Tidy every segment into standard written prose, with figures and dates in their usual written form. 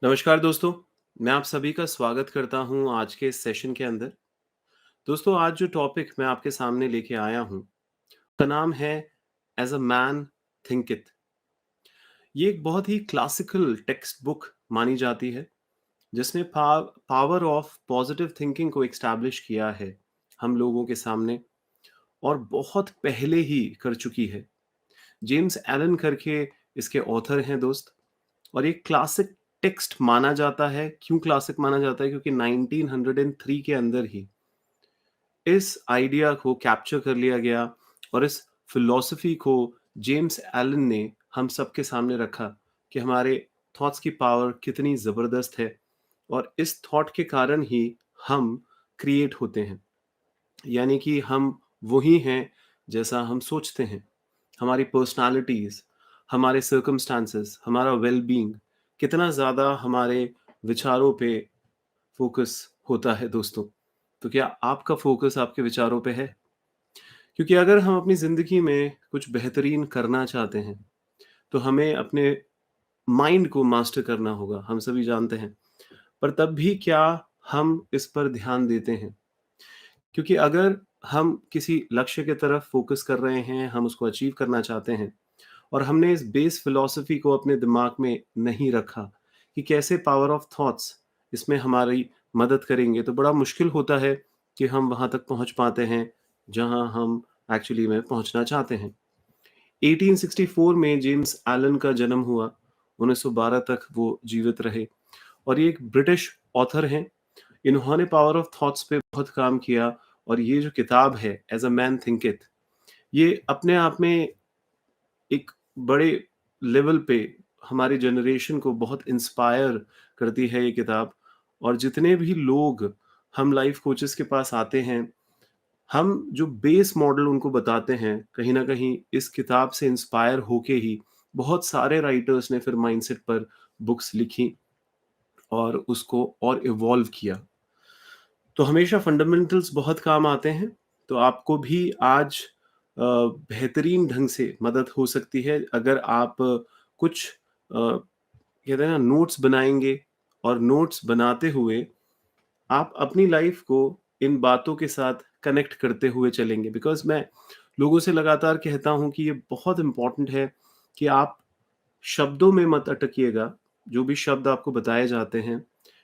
नमस्कार दोस्तों, मैं आप सभी का स्वागत करता हूं आज के इस सेशन के अंदर। दोस्तों, आज जो टॉपिक मैं आपके सामने लेके आया हूं, उसका नाम है एज़ अ मैन थिंकिथ। ये एक बहुत ही क्लासिकल टेक्स्ट बुक मानी जाती है, जिसने पावर ऑफ पॉजिटिव थिंकिंग को एस्टैब्लिश किया है हम लोगों के सामने और बहुत पहले ही कर चुकी है। जेम्स एलन करके इसके ऑथर हैं दोस्त। और ये क्लासिक टेक्स्ट माना जाता है। क्यों क्लासिक माना जाता है? क्योंकि 1903 के अंदर ही इस आइडिया को कैप्चर कर लिया गया और इस फिलॉसफी को जेम्स एलन ने हम सबके सामने रखा कि हमारे थॉट्स की पावर कितनी ज़बरदस्त है और इस थॉट के कारण ही हम क्रिएट होते हैं। यानी कि हम वही हैं जैसा हम सोचते हैं। हमारी पर्सनालिटीज़, हमारे सर्कमस्टांसेस, हमारा वेल-बीइंग कितना ज़्यादा हमारे विचारों पे फ़ोकस होता है दोस्तों। तो क्या आपका फ़ोकस आपके विचारों पे है? क्योंकि अगर हम अपनी ज़िंदगी में कुछ बेहतरीन करना चाहते हैं, तो हमें अपने माइंड को मास्टर करना होगा, हम सभी जानते हैं। पर तब भी क्या हम इस पर ध्यान देते हैं? क्योंकि अगर हम किसी लक्ष्य की तरफ फ़ोकस कर रहे हैं, हम उसको अचीव करना चाहते हैं और हमने इस बेस फिलॉसफी को अपने दिमाग में नहीं रखा कि कैसे पावर ऑफ थॉट्स इसमें हमारी मदद करेंगे, तो बड़ा मुश्किल होता है कि हम वहाँ तक पहुँच पाते हैं, जहाँ हम एक्चुअली में पहुँचना चाहते हैं। 1864 में जेम्स एलन का जन्म हुआ, 1912 तक वो जीवित रहे और ये एक ब्रिटिश ऑथर हैं। इन्होंने पावर ऑफ थॉट्स पे बहुत काम किया और ये जो किताब है एज़ अ मैन थिंकिथ, ये अपने आप में एक बड़े लेवल पे हमारी जनरेशन को बहुत इंस्पायर करती है ये किताब। और जितने भी लोग हम लाइफ कोचेस के पास आते हैं, हम जो बेस मॉडल उनको बताते हैं, कहीं न कहीं इस किताब से इंस्पायर होके ही बहुत सारे राइटर्स ने फिर माइंडसेट पर बुक्स लिखी और उसको और इवॉल्व किया। तो हमेशा फंडामेंटल्स बहुत काम आते हैं, तो आपको भी आज बेहतरीन ढंग से मदद हो सकती है अगर आप कुछ कहते हैं ना नोट्स बनाएँगे और नोट्स बनाते हुए आप अपनी लाइफ़ को इन बातों के साथ कनेक्ट करते हुए चलेंगे। बिकॉज़ मैं लोगों से लगातार कहता हूँ कि ये बहुत इम्पोर्टेंट है कि आप शब्दों में मत अटकिएगा, जो भी शब्द आपको बताए जाते हैं,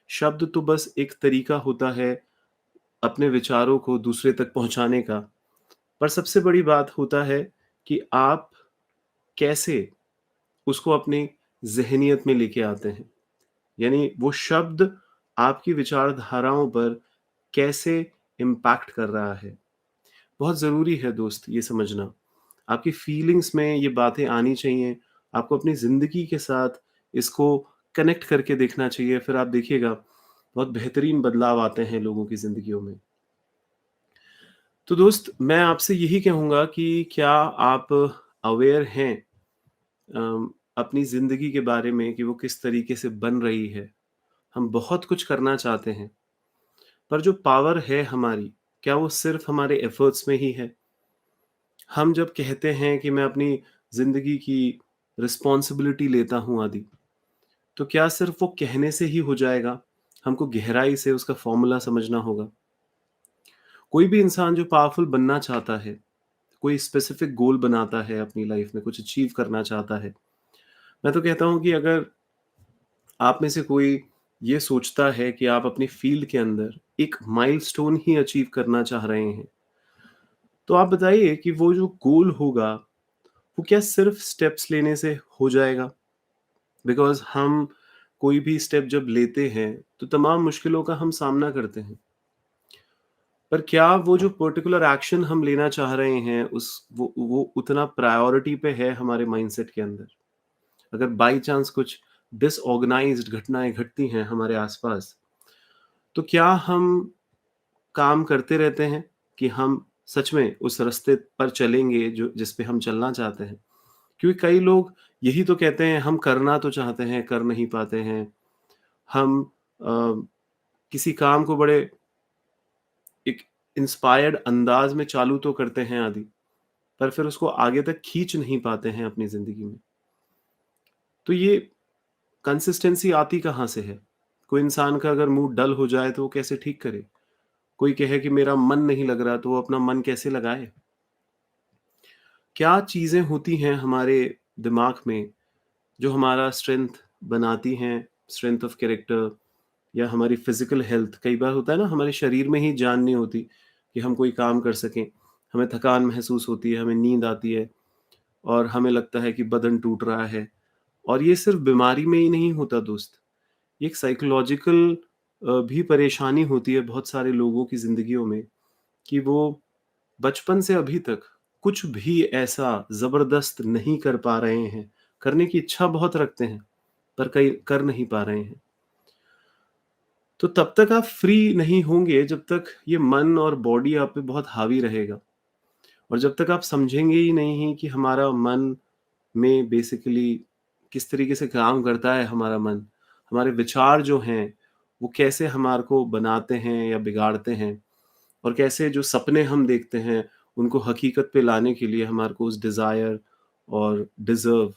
शब्द तो बस एक तरीका होता है अपने विचारों को दूसरे तक पहुँचाने का। पर सबसे बड़ी बात होता है कि आप कैसे उसको अपनी ज़हनियत में लेके आते हैं। यानी वो शब्द आपकी विचारधाराओं पर कैसे इम्पैक्ट कर रहा है। बहुत ज़रूरी है दोस्त ये समझना। आपकी फीलिंग्स में ये बातें आनी चाहिए। आपको अपनी ज़िंदगी के साथ इसको कनेक्ट करके देखना चाहिए। फिर आप देखिएगा बहुत बेहतरीन बदलाव आते हैं लोगों की ज़िंदगियों में। तो दोस्त, मैं आपसे यही कहूँगा कि क्या आप अवेयर हैं अपनी ज़िंदगी के बारे में कि वो किस तरीके से बन रही है? हम बहुत कुछ करना चाहते हैं, पर जो पावर है हमारी, क्या वो सिर्फ़ हमारे एफ़र्ट्स में ही है? हम जब कहते हैं कि मैं अपनी ज़िंदगी की रिस्पॉन्सिबिलिटी लेता हूँ आदि, तो क्या सिर्फ़ वो कहने से ही हो जाएगा? हमको गहराई से उसका फ़ॉर्मूला समझना होगा। कोई भी इंसान जो पावरफुल बनना चाहता है, कोई स्पेसिफिक गोल बनाता है अपनी लाइफ़ में, कुछ अचीव करना चाहता है। मैं तो कहता हूँ कि अगर आप में से कोई ये सोचता है कि आप अपनी फ़ील्ड के अंदर एक माइलस्टोन ही अचीव करना चाह रहे हैं, तो आप बताइए कि वो जो गोल होगा, वो क्या सिर्फ़ स्टेप्स लेने से हो जाएगा? बिकॉज़ हम कोई भी स्टेप जब लेते हैं, तो तमाम मुश्किलों का हम सामना करते हैं। पर क्या वो जो पर्टिकुलर एक्शन हम लेना चाह रहे हैं, उस वो उतना प्रायोरिटी पे है हमारे माइंडसेट के अंदर? अगर बाई चांस कुछ डिसऑर्गनाइज़्ड घटनाएँ घटती हैं हमारे आस-पास, तो क्या हम काम करते रहते हैं कि हम सच में उस रास्ते पर चलेंगे जो जिस पे हम चलना चाहते हैं? क्योंकि कई लोग यही तो कहते हैं, हम करना तो चाहते हैं, कर नहीं पाते हैं। हम अ, किसी काम को बड़े एक इंस्पायर्ड अंदाज में चालू तो करते हैं आदि, पर फिर उसको आगे तक खींच नहीं पाते हैं अपनी ज़िंदगी में। तो ये कंसिस्टेंसी आती कहाँ से है? कोई इंसान का अगर मूड डल हो जाए तो वो कैसे ठीक करे? कोई कहे कि मेरा मन नहीं लग रहा तो वो अपना मन कैसे लगाए? क्या चीज़ें होती हैं हमारे दिमाग में जो हमारा स्ट्रेंथ बनाती हैं, स्ट्रेंथ ऑफ कैरेक्टर या हमारी फिजिकल हेल्थ? कई बार होता है ना, हमारे शरीर में ही जान नहीं होती कि हम कोई काम कर सकें। हमें थकान महसूस होती है, हमें नींद आती है और हमें लगता है कि बदन टूट रहा है। और ये सिर्फ बीमारी में ही नहीं होता दोस्त, ये एक साइकोलॉजिकल भी परेशानी होती है बहुत सारे लोगों की ज़िंदगियों में कि वो बचपन से अभी तक कुछ भी ऐसा ज़बरदस्त नहीं कर पा रहे हैं। करने की इच्छा बहुत रखते हैं, पर कई कर नहीं पा रहे हैं। तो तब तक आप फ्री नहीं होंगे जब तक ये मन और बॉडी आप पे बहुत हावी रहेगा। और जब तक आप समझेंगे ही नहीं कि हमारा मन में बेसिकली किस तरीके से काम करता है हमारा मन, हमारे विचार जो हैं, वो कैसे हमारे को बनाते हैं या बिगाड़ते हैं और कैसे जो सपने हम देखते हैं, उनको हकीकत पे लाने के लिए हमारे को उस डिज़ायर और डिज़र्व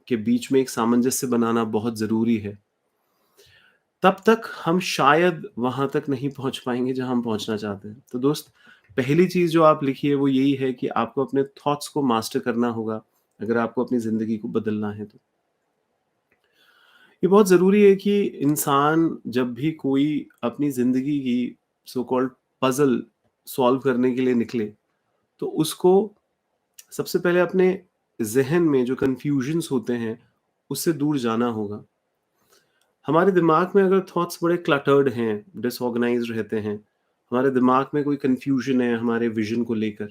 के बीच में एक सामंजस्य बनाना बहुत ज़रूरी है। तब तक हम शायद वहाँ तक नहीं पहुँच पाएँगे जहाँ हम पहुँचना चाहते हैं। तो दोस्त, पहली चीज़ जो आप लिखिए वो यही है कि आपको अपने थॉट्स को मास्टर करना होगा, अगर आपको अपनी ज़िंदगी को बदलना है तो। ये बहुत ज़रूरी है कि इंसान जब भी कोई अपनी ज़िंदगी की सो कॉल्ड पज़ल सॉल्व करने के लिए निकले, तो उसको सबसे पहले अपने ज़हन में जो कन्फ्यूज़न्स होते हैं, उससे दूर जाना होगा। हमारे दिमाग में अगर थॉट्स बड़े क्लटर्ड हैं, डिसऑर्गनाइज़्ड रहते हैं, हमारे दिमाग में कोई कन्फ्यूज़न है हमारे विज़न को लेकर,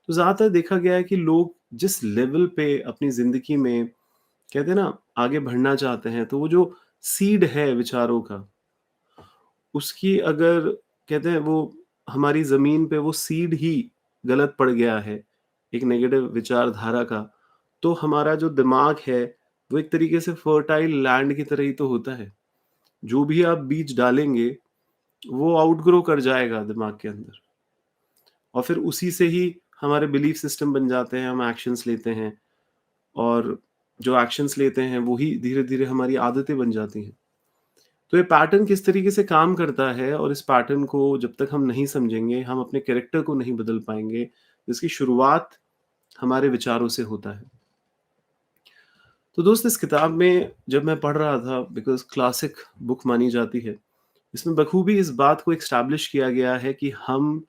तो ज़्यादातर देखा गया है कि लोग जिस लेवल पे अपनी ज़िंदगी में कहते हैं ना आगे बढ़ना चाहते हैं, तो वो जो सीड है विचारों का, उसकी अगर कहते हैं वो हमारी ज़मीन पे वो सीड ही गलत पड़ गया है, एक नेगेटिव विचारधारा का, तो हमारा जो दिमाग है, वो एक तरीके से फर्टाइल लैंड की तरह ही तो होता है। जो भी आप बीज डालेंगे, वो आउटग्रो कर जाएगा दिमाग के अंदर और फिर उसी से ही हमारे बिलीफ सिस्टम बन जाते हैं, हम एक्शंस लेते हैं और जो एक्शंस लेते हैं, वो ही धीरे-धीरे हमारी आदतें बन जाती हैं। तो ये पैटर्न किस तरीके से काम करता है और इस पैटर्न को जब तक हम नहीं समझेंगे, हम अपने कैरेक्टर को नहीं बदल पाएँगे। इसकी शुरुआत हमारे विचारों से होता है। तो दोस्त, इस किताब में जब मैं पढ़ रहा था, बिकॉज़ क्लासिक बुक मानी जाती है, इसमें बखूबी इस बात को एस्टेब्लिश किया गया है कि हम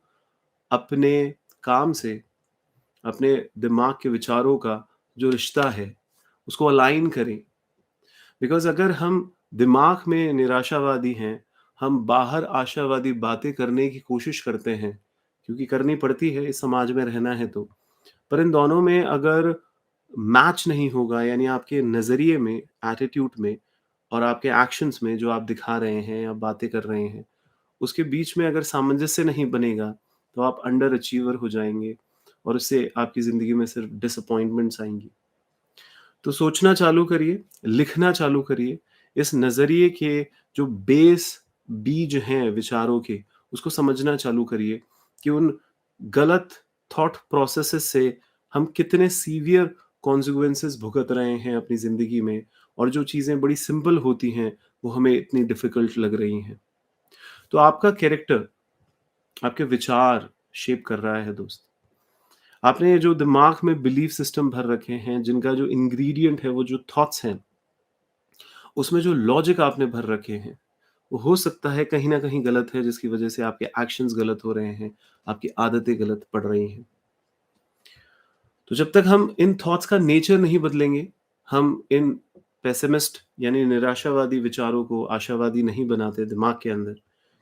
अपने काम से, अपने दिमाग के विचारों का जो रिश्ता है, उसको अलाइन करें। बिकॉज़ अगर हम दिमाग में निराशावादी हैं, हम बाहर आशावादी बातें करने की कोशिश करते हैं, क्योंकि करनी पड़ती है इस समाज में रहना है तो। पर इन दोनों में अगर मैच नहीं होगा, यानी आपके नज़रिए में, एटीट्यूड में और आपके एक्शंस में जो आप दिखा रहे हैं या बातें कर रहे हैं, उसके बीच में अगर सामंजस्य नहीं बनेगा, तो आप अंडर अचीवर हो जाएँगे और उससे आपकी ज़िंदगी में सिर्फ़ डिसअपॉइंटमेंट्स आएँगी। तो सोचना चालू करिए, लिखना चालू करिए। इस नज़रिए के जो बीज हैं विचारों के, उसको समझना चालू करिए कि उन गलत थॉट प्रोसेसेस से हम कितने सीवियर कॉन्सेक्वेंसेस भुगत रहे हैं अपनी ज़िंदगी में और जो चीज़ें बड़ी सिंपल होती हैं, वो हमें इतनी डिफ़िकल्ट लग रही हैं। तो आपका कैरेक्टर, आपके विचार शेप कर रहा है दोस्त। आपने जो दिमाग में बिलीफ सिस्टम भर रखे हैं, जिनका जो इंग्रीडिएंट है, वो जो थॉट्स हैं, उसमें जो लॉजिक आपने भर रखे हैं, वो हो सकता है कहीं न कहीं गलत है, जिसकी वजह से आपके एक्शंस गलत हो रहे हैं, आपकी आदतें गलत पड़ रही हैं। तो जब तक हम इन थॉट्स का नेचर नहीं बदलेंगे, हम इन पेसिमिस्ट यानी निराशावादी विचारों को आशावादी नहीं बनाते दिमाग के अंदर,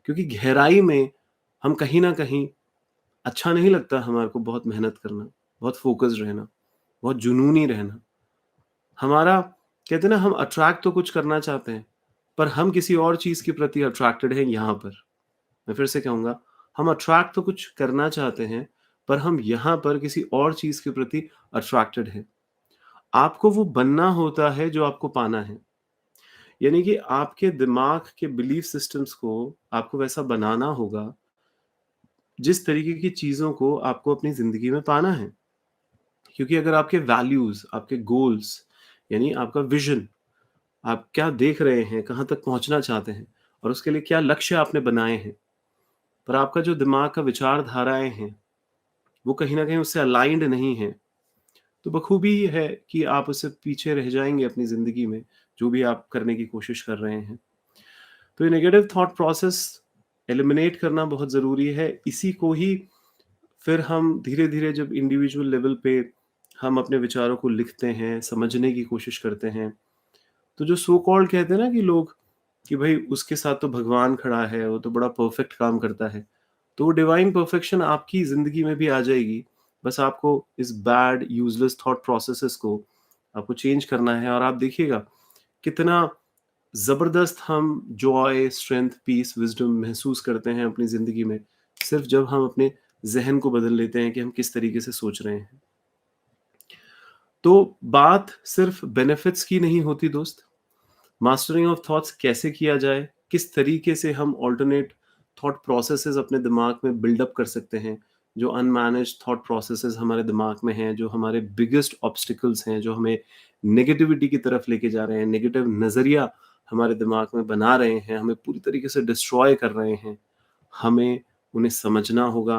क्योंकि गहराई में हम कहीं न कहीं अच्छा नहीं लगता हमारे को बहुत मेहनत करना, बहुत फ़ोकस्ड रहना, बहुत जुनूनी रहना। हमारा कहते हैं ना, हम अट्रैक्ट तो कुछ करना चाहते हैं, पर हम किसी और चीज़ के प्रति अट्रैक्टेड हैं यहाँ पर। मैं फिर से कहूँगा, हम अट्रैक्ट तो कुछ करना चाहते हैं, पर हम यहाँ पर किसी और चीज़ के प्रति अट्रैक्टेड हैं। आपको वो बनना होता है जो आपको पाना है। यानी कि आपके दिमाग के बिलीफ सिस्टम्स को आपको वैसा बनाना होगा, जिस तरीके की चीज़ों को आपको अपनी ज़िंदगी में पाना है। क्योंकि अगर आपके वैल्यूज़, आपके गोल्स यानी आपका विज़न आप क्या देख रहे हैं, कहाँ तक पहुँचना चाहते हैं और उसके लिए क्या लक्ष्य आपने बनाए हैं। पर आपका जो दिमाग का विचारधाराएँ हैं, वो कहीं न कहीं उससे अलाइन्ड नहीं हैं, तो बखूबी ये है कि आप उससे पीछे रह जाएँगे अपनी ज़िंदगी में, जो भी आप करने की कोशिश कर रहे हैं। तो ये नेगेटिव थॉट प्रोसेस एलिमिनेट करना बहुत ज़रूरी है। इसी को ही फिर हम धीरे-धीरे जब इंडिविजुअल लेवल पे हम अपने विचारों को लिखते हैं, समझने की कोशिश करते हैं, तो जो सो कॉल्ड कहते हैं ना कि लोग कि भई उसके साथ तो भगवान खड़ा है, वो तो बड़ा परफेक्ट काम करता है। तो वो डिवाइन परफेक्शन आपकी ज़िंदगी में भी आ जाएगी। बस आपको इस बैड यूज़लेस थॉट प्रोसेसेस को आपको चेंज करना है और आप देखिएगा कितना ज़बरदस्त हम जॉय, स्ट्रेंथ, पीस, विज़डम महसूस करते हैं अपनी ज़िंदगी में, सिर्फ़ जब हम अपने ज़हन को बदल लेते हैं कि हम किस तरीके से सोच रहे हैं। तो बात सिर्फ़ बेनिफिट्स की नहीं होती दोस्त। मास्टरिंग ऑफ थॉट्स कैसे किया जाए, किस तरीके से हम ऑल्टरनेट थॉट प्रोसेसेस अपने दिमाग में बिल्डअप कर सकते हैं, जो अनमैनेज्ड थॉट प्रोसेसेस हमारे दिमाग में हैं, जो हमारे बिगेस्ट ऑब्स्टिकल्स हैं, जो हमें नेगेटिविटी की तरफ लेके जा रहे हैं, नेगेटिव नज़रिया हमारे दिमाग में बना रहे हैं, हमें पूरी तरीके से डिस्ट्रॉय कर रहे हैं, हमें उन्हें समझना होगा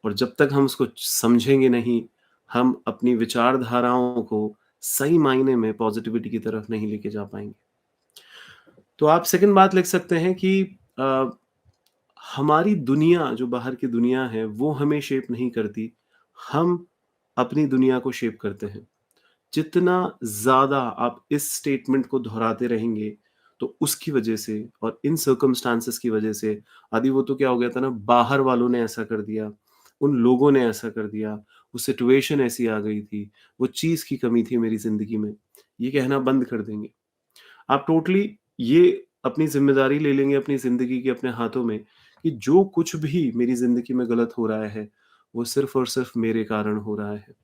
और जब तक हम उसको समझेंगे नहीं, हम अपनी विचारधाराओं को सही मायने में पॉजिटिविटी की तरफ नहीं लेके जा पाएँगे। तो आप सेकंड बात लिख सकते हैं कि अ, हमारी दुनिया जो बाहर की दुनिया है वो हमें शेप नहीं करती, हम अपनी दुनिया को शेप करते हैं। जितना ज़्यादा आप इस स्टेटमेंट को दोहराते रहेंगे, तो उसकी वजह से और इन सर्कमस्टेंसेस की वजह से आदि वो तो क्या हो गया था ना बाहर वालों ने ऐसा कर दिया, उन लोगों ने ऐसा कर दिया, वो सिचुएशन ऐसी आ गई थी, वो चीज़ की कमी थी मेरी ज़िंदगी में, ये कहना बंद कर देंगे। आप टोटली ये अपनी ज़िम्मेदारी ले लेंगे अपनी ज़िंदगी के अपने हाथों में कि जो कुछ भी मेरी ज़िंदगी में गलत हो रहा है, वो सिर्फ़ और सिर्फ़ मेरे कारण हो रहा है।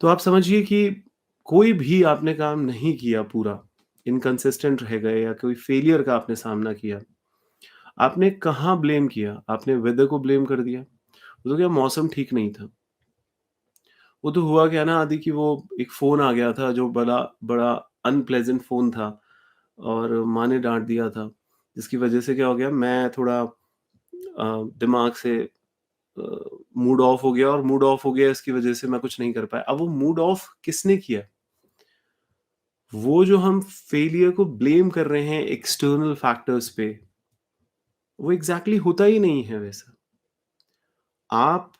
तो आप समझिए कि कोई भी आपने काम नहीं किया पूरा, इनकंसिस्टेंट रह गए या कोई फेलियर का आपने सामना किया, आपने कहाँ ब्लेम किया? आपने वेदर को ब्लेम कर दिया। वो तो क्या मौसम ठीक नहीं था। वो तो हुआ क्या ना आदि कि वो एक फ़ोन आ गया था जो बड़ा बड़ा अनप्लेज़ेंट फ़ोन था और माँ ने डाँट दिया था, जिसकी वज़ह से क्या हो गया मैं थोड़ा दिमाग से मूड ऑफ हो गया और मूड ऑफ हो गया इसकी वज़ह से मैं कुछ नहीं कर पाया। अब वो मूड ऑफ किसने किया? वो जो हम फेलियर को ब्लेम कर रहे हैं एक्सटर्नल फैक्टर्स पे, वो एग्ज़ैक्टली होता ही नहीं है वैसा। आप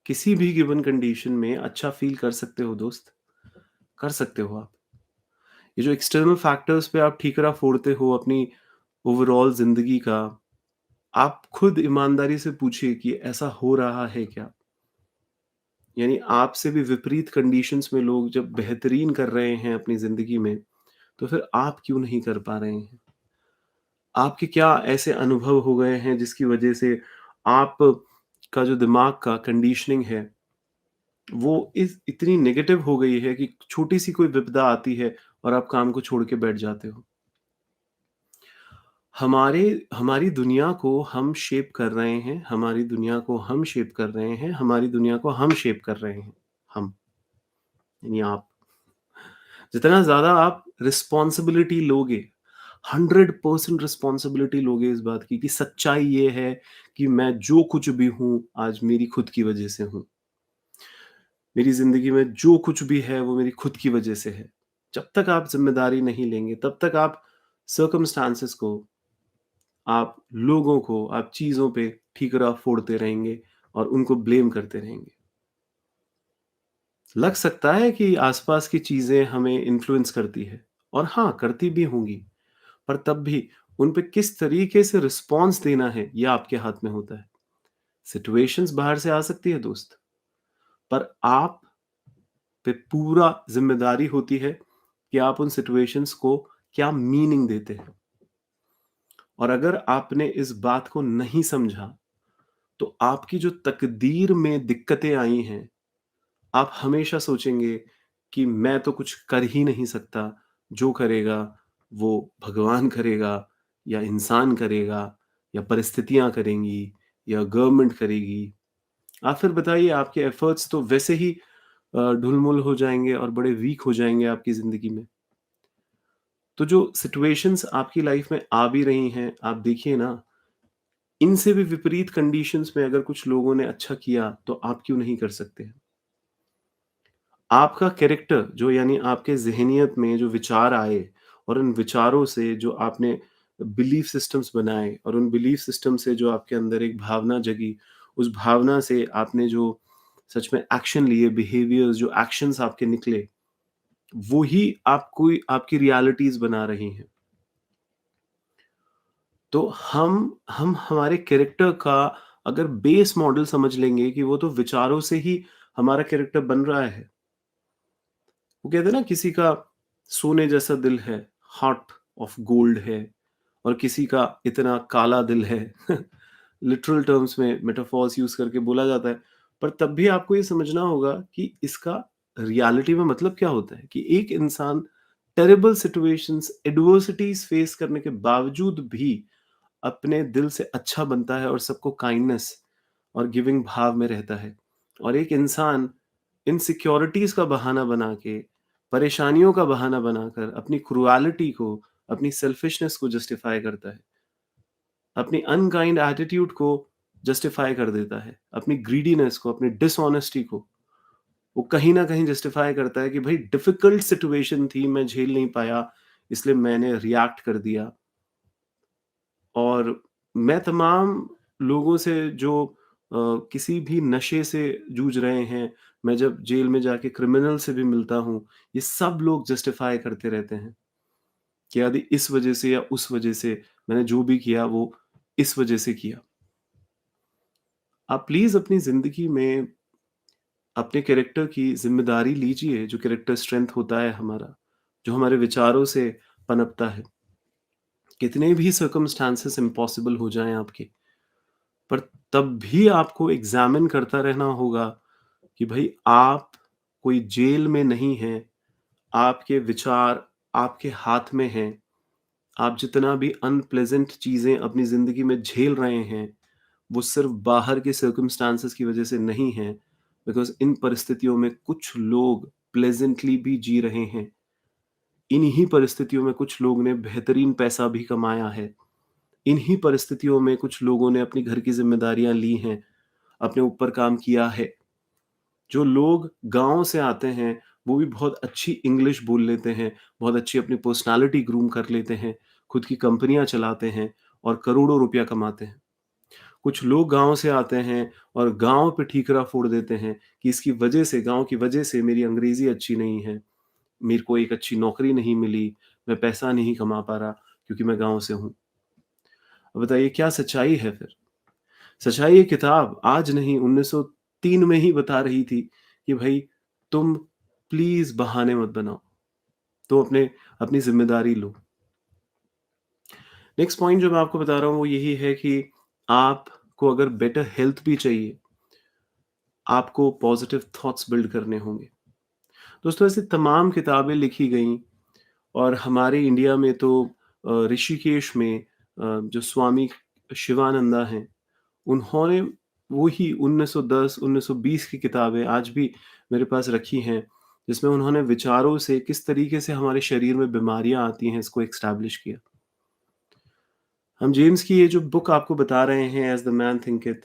किसी भी गिवन कंडीशन में अच्छा फ़ील कर सकते हो दोस्त, कर सकते हो आप। ये जो एक्सटर्नल फैक्टर्स पे आप ठीकरा फोड़ते हो अपनी ओवरऑल ज़िंदगी का, आप खुद ईमानदारी से पूछिए कि ऐसा हो रहा है क्या? यानी आपसे भी विपरीत कंडीशंस में लोग जब बेहतरीन कर रहे हैं अपनी ज़िंदगी में, तो फिर आप क्यों नहीं कर पा रहे हैं? आपके क्या ऐसे अनुभव हो गए हैं जिसकी वजह से आप का जो दिमाग का कंडीशनिंग है, वो इस इतनी नेगेटिव हो गई है कि छोटी-सी कोई विपदा आती है और आप काम को छोड़ के बैठ जाते हो? हमारे हमारी दुनिया को हम शेप कर रहे हैं, हमारी दुनिया को हम शेप कर रहे हैं, हमारी दुनिया को हम शेप कर रहे हैं, हम, यानी आप। जितना ज़्यादा आप रिस्पॉन्सिबिलिटी लोगे, 100% रिस्पॉन्सिबिलिटी लोगे इस बात की कि सच्चाई ये है कि मैं जो कुछ भी हूँ, आज मेरी खुद की वजह से हूँ। मेरी ज़िंदगी में जो कुछ भी है, वो मेरी खुद की वजह से है। जब तक आप ज़िम्मेदारी नहीं लेंगे, तब तक आप सर्कमस्टेंसेस को, आप लोगों को, आप चीज़ों पे ठीकरा फोड़ते रहेंगे और उनको ब्लेम करते रहेंगे। लग सकता है कि आसपास की चीज़ें हमें इन्फ्लुएंस करती है और हाँ, करती भी होंगी, पर तब भी उन पे किस तरीके से रिस्पॉन्स देना है, ये आपके हाथ में होता है। सिचुएशंस बाहर से आ सकती है दोस्त, पर आप पे पूरा ज़िम्मेदारी होती है कि आप उन सिचुएशंस को क्या मीनिंग देते हैं और अगर आपने इस बात को नहीं समझा, तो आपकी जो तकदीर में दिक्कतें आई हैं, आप हमेशा सोचेंगे कि मैं तो कुछ कर ही नहीं सकता, जो करेगा वो भगवान करेगा या इंसान करेगा या परिस्थितियाँ करेंगी या गवर्नमेंट करेगी। आप फिर बताइए आपके एफर्ट्स तो वैसे ही ढुलमुल हो जाएँगे और बड़े वीक हो जाएँगे आपकी ज़िंदगी में। तो जो सिचुएशंस आपकी लाइफ में आ भी रही हैं, आप देखिए ना, इनसे भी विपरीत कंडीशंस में अगर कुछ लोगों ने अच्छा किया, तो आप क्यों नहीं कर सकते हैं? आपका कैरेक्टर जो यानी आपके ज़हनियत में जो विचार आए और उन विचारों से जो आपने बिलीफ सिस्टम्स बनाए और उन बिलीफ सिस्टम से जो आपके अंदर एक भावना जगी, उस भावना से आपने जो सच में एक्शन लिए, बिहेवियर्स जो एक्शंस आपके निकले, वो ही आपको आपकी रियलिटीज़ बना रही हैं। तो हम हमारे कैरेक्टर का अगर बेस मॉडल समझ लेंगे कि वो तो विचारों से ही हमारा कैरेक्टर बन रहा है। वो कहते हैं ना, किसी का सोने जैसा दिल है, हार्ट ऑफ गोल्ड है, और किसी का इतना काला दिल है। लिटरल टर्म्स में मेटाफॉर्स यूज करके बोला जाता है। पर तब भी आपको ये समझना होगा कि इसका रियलिटी में मतलब क्या होता है, कि एक इंसान टेरिबल सिचुएशंस, एडवर्सिटीज फेस करने के बावजूद भी अपने दिल से अच्छा बनता है और सबको काइंडनेस और गिविंग भाव में रहता है। और एक इंसान इनसिक्योरिटीज का बहाना बना के, परेशानियों का बहाना बनाकर अपनी क्रुएलिटी को, अपनी सेल्फिशनेस को जस्टिफाई करता है, अपनी अनकाइंड एटीट्यूड को जस्टिफाई कर देता है, अपनी ग्रीडीनेस को, अपनी डिसऑनेस्टी को वो कहीं ना कहीं जस्टिफाई करता है कि भाई डिफिकल्ट सिचुएशन थी, मैं झेल नहीं पाया, इसलिए मैंने रिएक्ट कर दिया। और मैं तमाम लोगों से जो किसी भी नशे से जूझ रहे हैं, मैं जब जेल में जाके क्रिमिनल से भी मिलता हूँ, ये सब लोग जस्टिफ़ाई करते रहते हैं कि यदि इस वज़ह से या उस वज़ह से मैंने जो भी किया वो इस वज़ह से किया। आप प्लीज़ अपनी ज़िंदगी में अपने कैरेक्टर की ज़िम्मेदारी लीजिए, जो कैरेक्टर स्ट्रेंथ होता है हमारा, जो हमारे विचारों से पनपता है। कितने भी सर्कमस्टेंसेस इम्पॉसिबल हो जाएँ आपके, पर तब भी आपको एग्ज़ामिन करता रहना होगा कि भई आप कोई जेल में नहीं हैं, आपके विचार आपके हाथ में हैं। आप जितना भी अनप्लेज़ेंट चीज़ें अपनी ज़िंदगी में झेल रहे हैं, वो सिर्फ़ बाहर के सर्कमस्टेंसेस की वज़ह से नहीं हैं, बिकॉज़ इन परिस्थितियों में कुछ लोग प्लेज़ेंटली भी जी रहे हैं। इन्हीं परिस्थितियों में कुछ लोग ने बेहतरीन पैसा भी कमाया है। इन्हीं परिस्थितियों में कुछ लोगों ने अपनी घर की ज़िम्मेदारियाँ ली हैं, अपने ऊपर काम किया है। जो लोग गाँव से आते हैं, वो भी बहुत अच्छी इंग्लिश बोल लेते हैं, बहुत अच्छी अपनी पर्सनैलिटी ग्रूम कर लेते हैं, खुद की कंपनियाँ चलाते हैं और करोड़ों रुपया कमाते हैं। कुछ लोग गाँव से आते हैं और गाँव पे ठीकरा फोड़ देते हैं कि इसकी वजह से, गाँव की वजह से मेरी अंग्रेज़ी अच्छी नहीं है, मेरे को एक अच्छी नौकरी नहीं मिली, मैं पैसा नहीं कमा पा रहा क्योंकि मैं गाँव से हूँ। अब बताइए क्या सच्चाई है फिर? सच्चाई ये किताब आज नहीं, 1903 में ही बता रही थी कि भई तुम प्लीज़ बहाने मत बनाओ, तुम अपनी ज़िम्मेदारी लो। नेक्स्ट पॉइंट जो मैं आपको बता रहा हूँ वो यही है कि आपको अगर बेटर हेल्थ भी चाहिए, आपको पॉज़िटिव थॉट्स बिल्ड करने होंगे। दोस्तों, ऐसी तमाम किताबें लिखी गईं और हमारे इंडिया में तो ऋषिकेश में जो स्वामी शिवानंदा हैं, उन्होंने वही 1910, 1920 की किताबें आज भी मेरे पास रखी हैं, जिसमें उन्होंने विचारों से किस तरीके से हमारे शरीर में बीमारियाँ आती हैं, इसको एस्टैब्लिश किया। हम जेम्स की ये जो बुक आपको बता रहे हैं, एज़ द मैन थिंकeth,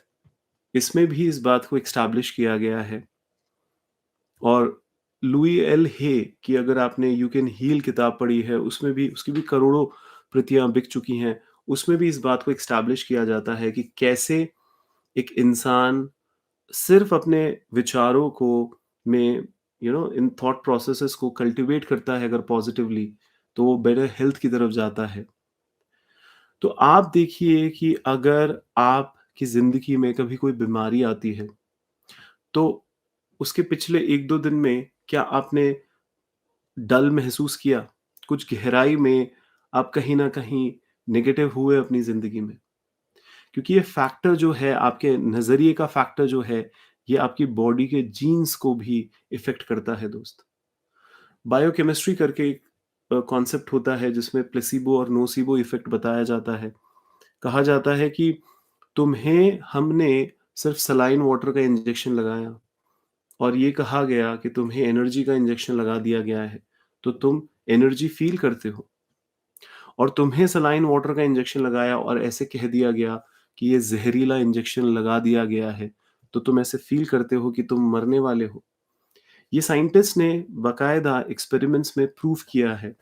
इसमें भी इस बात को एस्टैब्लिश किया गया है। और लुई एल हे की अगर आपने यू कैन हील किताब पढ़ी है, उसमें भी उसकी भी करोड़ों प्रतियाँ बिक चुकी हैं। उसमें भी इस बात को एस्टैब्लिश किया जाता है कि कैसे एक इंसान सिर्फ़ अपने विचारों को में इन थॉट प्रोसेसेस को कल्टीवेट करता है अगर पॉज़िटिवली, तो वो बेटर हेल्थ की तरफ जाता है। तो आप देखिए कि अगर आपकी ज़िंदगी में कभी कोई बीमारी आती है, तो उसके पिछले 1-2 दिन में क्या आपने डल महसूस किया? कुछ गहराई में आप कहीं न कहीं नेगेटिव हुए अपनी ज़िंदगी में? क्योंकि ये फैक्टर जो है, आपके नज़रिए का फैक्टर जो है, ये आपकी बॉडी के जीन्स को भी इफ़ेक्ट करता है दोस्त। बायोकेमिस्ट्री करके एक कॉन्सेप्ट होता है जिसमें प्लेसिबो और नोसिबो इफ़ेक्ट बताया जाता है। कहा जाता है कि तुम्हें हमने सिर्फ़ सलाइन वाटर का इंजेक्शन लगाया और ये कहा गया कि तुम्हें एनर्जी का इंजेक्शन लगा दिया गया है, तो तुम एनर्जी फ़ील करते हो। और तुम्हें सलाइन वाटर का इंजेक्शन लगाया और ऐसे कह दिया गया कि ये ज़हरीला इंजेक्शन लगा दिया गया है, तो तुम ऐसे फ़ील करते हो कि तुम मरने वाले हो। ये साइंटिस्ट ने बाकायदा एक्सपेरिमेंट्स में प्रूव किया है।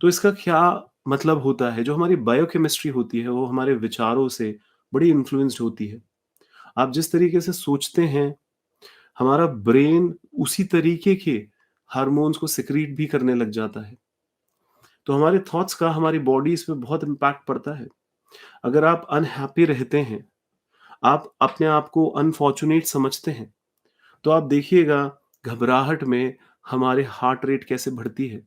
तो इसका क्या मतलब होता है, जो हमारी बायोकेमिस्ट्री होती है, वो हमारे विचारों से बड़ी इन्फ्लुएंस्ड होती है। आप जिस तरीके से सोचते हैं, हमारा ब्रेन उसी तरीके के हार्मोन्स को सिक्रीट भी करने लग जाता है। तो हमारे थॉट्स का हमारी बॉडीज़ पे बहुत इम्पैक्ट पड़ता है। अगर आप अनहैप्पी रहते हैं, आप अपने आप को अनफॉर्च्यूनेट समझते हैं, तो आप देखिएगा घबराहट में हमारे हार्ट रेट कैसे बढ़ती है,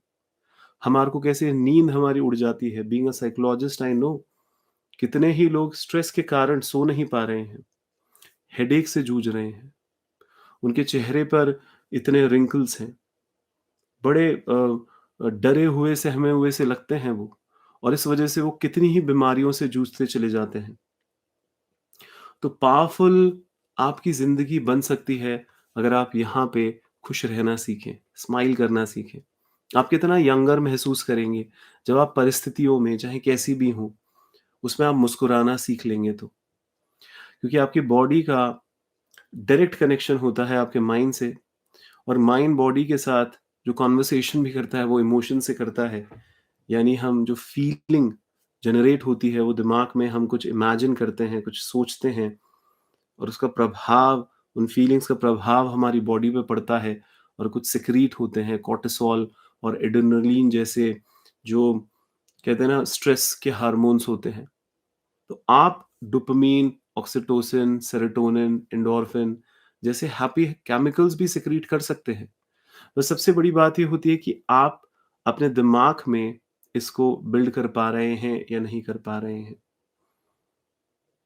हमारे को कैसे नींद हमारी उड़ जाती है। Being a psychologist I know कितने ही लोग स्ट्रेस के कारण सो नहीं पा रहे हैं, हेडेक से जूझ रहे हैं, उनके चेहरे पर इतने रिंकल्स हैं, बड़े डरे हुए, सहमे हुए से लगते हैं वो, और इस वजह से वो कितनी ही बीमारियों से जूझते चले जाते हैं। तो पावरफुल आपकी ज़िंदगी बन सकती है अगर आप यहाँ पे खुश रहना सीखें, स्माइल करना सीखें। आप कितना यंगर महसूस करेंगे जब आप परिस्थितियों में, चाहे कैसी भी हों, उसमें आप मुस्कुराना सीख लेंगे तो। क्योंकि आपकी बॉडी का डायरेक्ट कनेक्शन होता है आपके माइंड से, और माइंड बॉडी के साथ जो कन्वर्सेशन भी करता है वो इमोशन से करता है। यानी हम जो फीलिंग जनरेट होती है वो दिमाग में हम कुछ इमेजिन करते हैं, कुछ सोचते हैं, और उसका प्रभाव, उन फीलिंग्स का प्रभाव हमारी बॉडी पे पड़ता है, और कुछ सिक्रीट होते हैं कॉर्टिसोल और एड्रेनलिन जैसे, जो कहते हैं ना स्ट्रेस के हार्मोन्स होते हैं। तो आप डोपामाइन, ऑक्सीटोसिन, सेरोटोनिन, एंडोर्फिन जैसे हैप्पी केमिकल्स भी सिक्रीट कर सकते हैं। बस सबसे बड़ी बात ये होती है कि आप अपने दिमाग में इसको बिल्ड कर पा रहे हैं या नहीं कर पा रहे हैं।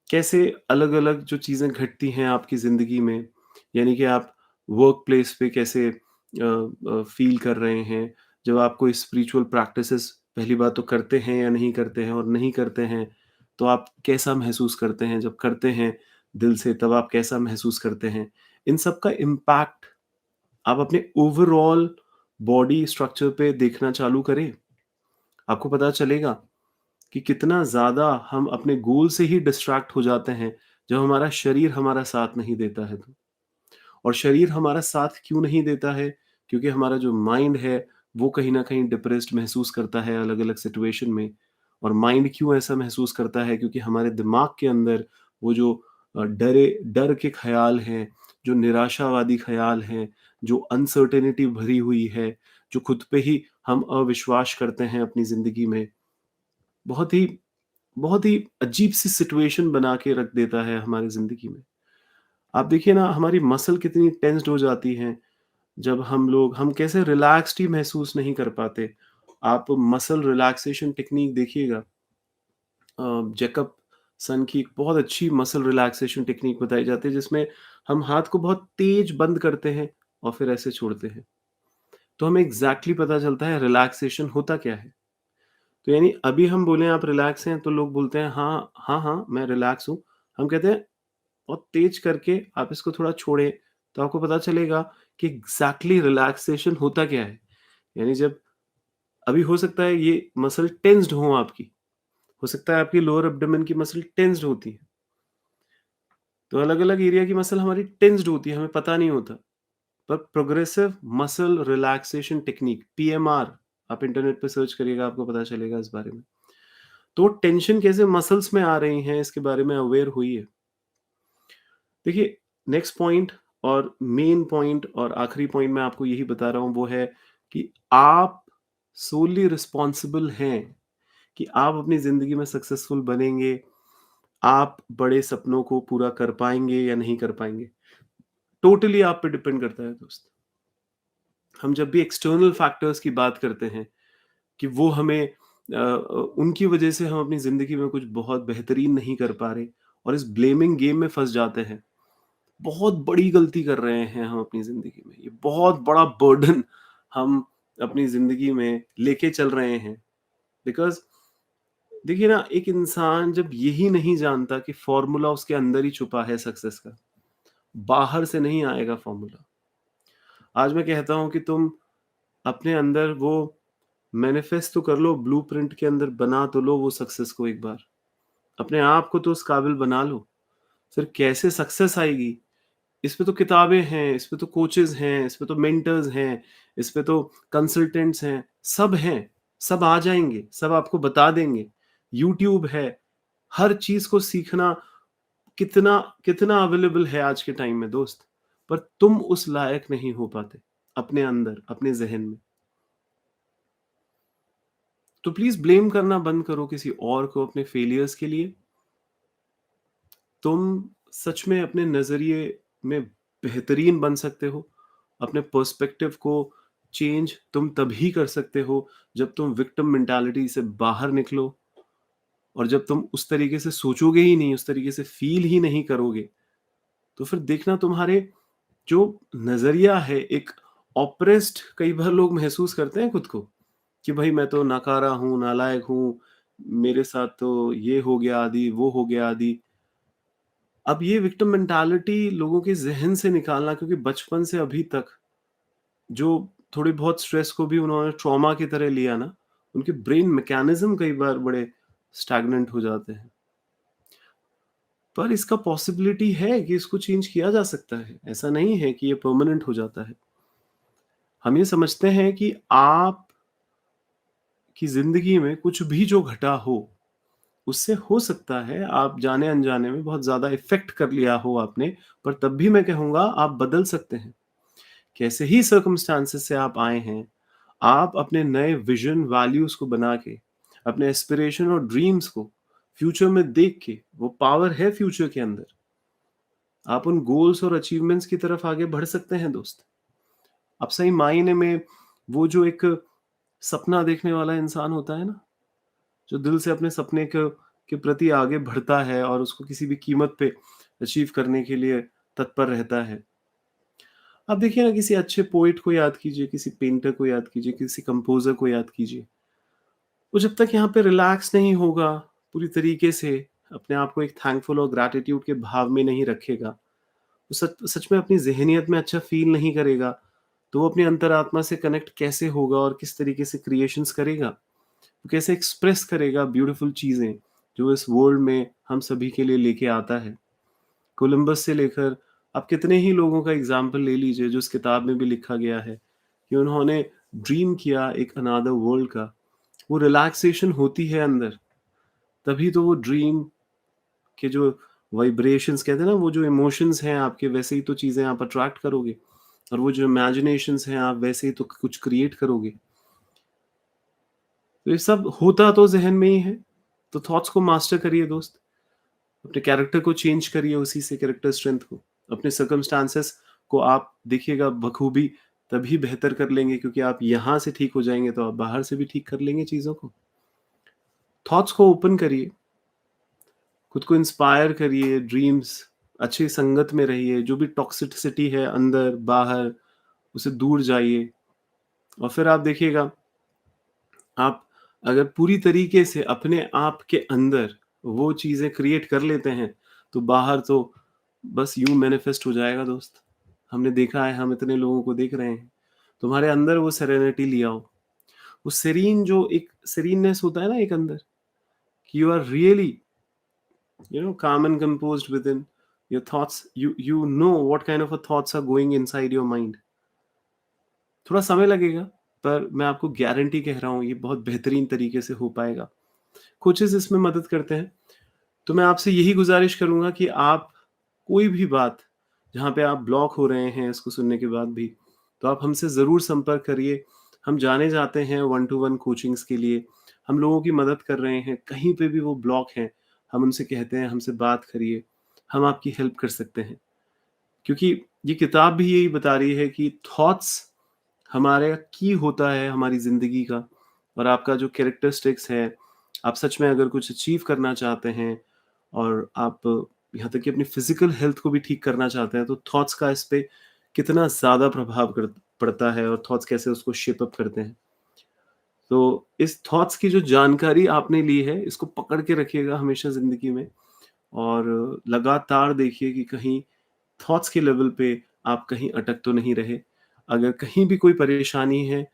कैसे अलग-अलग जो चीज़ें घटती हैं आपकी ज़िंदगी में, यानी कि आप वर्क प्लेस पे कैसे फ़ील कर रहे हैं, जब आप कोई स्पिरिचुअल प्रैक्टिसेस पहली बात तो करते हैं या नहीं करते हैं, और नहीं करते हैं, तो आप कैसा महसूस करते हैं? जब करते हैं दिल से, तब आप कैसा महसूस करते हैं? इन सब का इम्पैक्ट आप अपने ओवरऑल बॉडी स्ट्रक्चर पे देखना चालू करें। आपको पता चलेगा कि कितना ज़्यादा हम अपने गोल से ही डिस्ट्रैक्ट हो जाते हैं, जब हमारा शरीर हमारा साथ नहीं देता है तो। और शरीर हमारा साथ क्यों नहीं देता है? क्योंकि हमारा जो माइंड है, वो कहीं न कहीं डिप्रेस्ड महसूस करता है अलग-अलग सिचुएशन में। और माइंड क्यों ऐसा महसूस करता है? क्योंकि हमारे दिमाग के अंदर वो जो डर के ख़्याल हैं, जो निराशावादी ख़्याल हैं, जो अनसर्टेनिटी भरी हुई है, जो खुद पे ही हम अविश्वास करते हैं अपनी ज़िंदगी में, बहुत ही बहुत ही अजीब-सी सिचुएशन बना के रख देता है हमारी ज़िंदगी में। आप देखिए ना हमारी मसल कितनी टेंस्ड हो जाती हैं, जब हम कैसे रिलैक्स्ड ही महसूस नहीं कर पाते। आप मसल रिलैक्सेशन टेक्नीक देखिएगा, जैकब सन की एक बहुत अच्छी मसल रिलैक्सेशन टेक्नीक बताई जाती है, जिसमें हम हाथ को बहुत तेज बंद करते हैं और फिर ऐसे छोड़ते हैं। तो हमें एग्ज़ैक्टली पता चलता है रिलैक्सेशन होता क्या है। तो यानी अभी हम बोले आप रिलैक्स हैं, तो लोग बोलते हैं हाँ, हाँ, हाँ, मैं रिलैक्स हूँ। हम कहते हैं बहुत तेज करके आप इसको थोड़ा छोड़ें, तो आपको पता चलेगा कि एग्ज़ैक्टली रिलैक्सेशन होता क्या है। यानी जब अभी हो सकता है ये मसल टेंस्ड हो आपकी, हो सकता है आपकी लोअर एब्डोमेन की मसल टेंस्ड होती है। तो अलग-अलग एरिया की मसल हमारी टेंस्ड होती है, हमें पता नहीं होता। पर progressive muscle relaxation technique PMR, आप इंटरनेट पे सर्च करिएगा, आपको पता चलेगा इस बारे में। तो टेंशन कैसे मसल्स में आ रही हैं, इसके बारे में अवेयर होइए। देखिए, नेक्स्ट पॉइंट और मेन पॉइंट और आखिरी पॉइंट मैं आपको यही बता रहा हूँ, वो है कि आप सोली रिस्पॉन्सिबल हैं कि आप अपनी ज़िंदगी में सक्सेसफुल बनेंगे, आप बड़े सपनों को पूरा कर पाएँगे या नहीं कर पाएँगे। टोटली आप पे डिपेंड करता है दोस्त। हम जब भी एक्सटर्नल फैक्टर्स की बात करते हैं कि वो हमें उनकी वजह से हम अपनी ज़िंदगी में कुछ बहुत बेहतरीन नहीं कर पा रहे, और इस ब्लेमिंग गेम में फँस जाते हैं। बहुत बड़ी गलती कर रहे हैं हम अपनी ज़िंदगी में। ये बहुत बड़ा बर्डन हम अपनी ज़िंदगी में लेके चल रहे हैं। बिकॉज़ देखिए ना, एक इंसान जब यही नहीं जानता कि फ़ॉर्मूला उसके अंदर ही छुपा है सक्सेस का, बाहर से नहीं आएगा फ़ॉर्मूला। आज मैं कहता हूँ कि तुम अपने अंदर वो मैनिफेस्ट तो कर लो, ब्लूप्रिंट के अंदर बना तो लो वो सक्सेस को एक बार। अपने आप को तो उस काबिल बना लो। फिर कैसे सक्सेस आएगी, इस पे तो किताबें हैं, इस पे तो कोचेज़ हैं, इस पे तो मेंटर्स हैं, इस पे तो कंसल्टेंट्स हैं, सब हैं, सब आ जाएँगे, सब आपको बता देंगे। यूट्यूब है, हर चीज़ को सीखना कितना कितना अवेलेबल है आज के टाइम में दोस्त, पर तुम उस लायक नहीं हो पाते, अपने अंदर, अपने ज़हन में। तो प्लीज़ ब्लेम करना बंद करो किसी और को अपने फेलियर्स के लिए। तुम सच में अपने नज़रिए में बेहतरीन बन सकते हो। अपने पर्सपेक्टिव को चेंज तुम तभी कर सकते हो जब तुम विक्टिम मेंटालिटी से बाहर निकलो, और जब तुम उस तरीके से सोचोगे ही नहीं, उस तरीके से फ़ील ही नहीं करोगे, तो फिर देखना तुम्हारे जो नज़रिया है एक ऑप्रेस्ड कई बार लोग महसूस करते हैं खुद को, कि भाई मैं तो नकारा हूँ, नालायक हूँ, मेरे साथ तो ये हो गया आदि, वो हो गया आदि। अब ये विक्टिम मेंटालिटी लोगों के ज़हन से निकालना, क्योंकि बचपन से अभी तक जो थोड़ी बहुत स्ट्रेस को भी उन्होंने ट्रॉमा की तरह लिया ना, उनके ब्रेन मैकेनिज़्म कई बार बड़े स्टैग्नेंट हो जाते हैं। पर इसका पॉसिबिलिटी है कि इसको चेंज किया जा सकता है। ऐसा नहीं है कि ये परमानेंट हो जाता है। हम ये समझते हैं कि आपकी ज़िंदगी में कुछ भी जो घटा हो, उससे हो सकता है आप जाने-अनजाने में बहुत ज़्यादा इफ़ेक्ट कर लिया हो आपने, पर तब भी मैं कहूँगा आप बदल सकते हैं। कैसे ही सर्कमस्टेंसेस से आप आए हैं, आप अपने नए विज़न, वैल्यूज़ को बना के, अपने एस्पिरेशन और ड्रीम्स को फ्यूचर में देख के, वो पावर है फ्यूचर के अंदर, आप उन गोल्स और अचीवमेंट्स की तरफ आगे बढ़ सकते हैं दोस्त। आप सही मायने में वो जो एक सपना देखने वाला इंसान होता है ना, जो दिल से अपने सपने के प्रति आगे बढ़ता है और उसको किसी भी कीमत पे अचीव करने के लिए तत्पर रहता है। आप देखिए ना, किसी अच्छे पोएट को याद कीजिए, किसी पेंटर को याद कीजिए, किसी कंपोज़र को याद कीजिए। वो जब तक यहाँ पे रिलैक्स नहीं होगा, पूरी तरीके से अपने आप को एक थैंकफुल और ग्रैटिट्यूड के भाव में नहीं रखेगा, वो सच सच में अपनी ज़हनियत में अच्छा फ़ील नहीं करेगा, तो वो अपनी अंतरात्मा से कनेक्ट कैसे होगा और किस तरीके से क्रिएशंस करेगा? वो कैसे एक्सप्रेस करेगा ब्यूटीफुल चीज़ें, जो इस वर्ल्ड में हम सभी के लिए लेके आता है? कोलंबस से लेकर आप कितने ही लोगों का एग्ज़ाम्पल ले लीजिए, जो इस किताब में भी लिखा गया है, कि उन्होंने ड्रीम किया एक अनदर वर्ल्ड का। वो रिलैक्सेशन होती है अंदर, तभी तो वो ड्रीम के जो वाइब्रेशंस कहते हैं ना, वो जो इमोशंस हैं आपके, वैसे ही तो चीज़ें आप अट्रैक्ट करोगे, और वो जो इमेजिनेशंस हैं आप वैसे ही तो कुछ क्रिएट करोगे। तो ये सब होता तो ज़हन में ही है। तो थॉट्स को मास्टर करिए दोस्त, अपने कैरेक्टर को चेंज करिए उसी से, कैरेक्टर स्ट्रेंथ को। अपने सर्कमस्टांसेस को आप देखिएगा बखूबी तभी बेहतर कर लेंगे, क्योंकि आप यहाँ से ठीक हो जाएँगे तो आप बाहर से भी ठीक कर लेंगे चीज़ों को। थॉट्स को ओपन करिए, खुद को इंस्पायर करिए, ड्रीम्स, अच्छी संगत में रहिए, जो भी टॉक्सिसिटी है अंदर, बाहर, उससे दूर जाइए, और फिर आप देखिएगा, आप अगर पूरी तरीके से अपने आप के अंदर वो चीज़ें क्रिएट कर लेते हैं, तो बाहर तो बस यूँ मैनिफेस्ट हो जाएगा दोस्त। हमने देखा है, हम इतने लोगों को देख रहे हैं। तुम्हारे अंदर वो सेरेनिटी ले आओ, वो सेरीन जो एक सेरीननेस होता है ना एक अंदर, कि you are really calm and composed within your thoughts. You know what kind of a thoughts are going inside your mind. थोड़ा समय लगेगा, पर मैं आपको गारंटी कह रहा हूँ ये बहुत बेहतरीन तरीके से हो पाएगा। कोचेज़ इसमें मदद करते हैं। तो मैं आपसे यही गुज़ारिश करूँगा कि आप कोई भी बात जहाँ पे आप ब्लॉक हो रहे हैं इसको सुनने के बाद भी, तो आप हमसे ज़रूर संपर्क करिए। हम जाने जाते हैं वन टू वन कोचिंग्स के लिए। हम लोगों की मदद कर रहे हैं, कहीं पे भी वो ब्लॉक हैं, हम उनसे कहते हैं हमसे बात करिए, हम आपकी हेल्प कर सकते हैं। क्योंकि ये किताब भी यही बता रही है कि थॉट्स हमारे की होता है हमारी ज़िंदगी का, और आपका जो कैरेक्टरिस्टिक्स है, आप सच में अगर कुछ अचीव करना चाहते हैं और आप यहाँ तक कि अपनी फ़िज़िकल हेल्थ को भी ठीक करना चाहते हैं, तो थॉट्स का इस पे कितना ज़्यादा प्रभाव पड़ता है, और थॉट्स कैसे उसको शेप अप करते हैं। तो इस थॉट्स की जो जानकारी आपने ली है, इसको पकड़ के रखिएगा हमेशा ज़िंदगी में, और लगातार देखिए कि कहीं थॉट्स के लेवल पे आप कहीं अटक तो नहीं रहे। अगर कहीं भी कोई परेशानी है,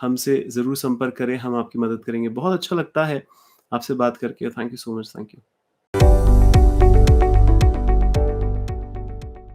हमसे ज़रूर संपर्क करें, हम आपकी मदद करेंगे। बहुत अच्छा लगता है आपसे बात करके। Thank you so much. Thank you.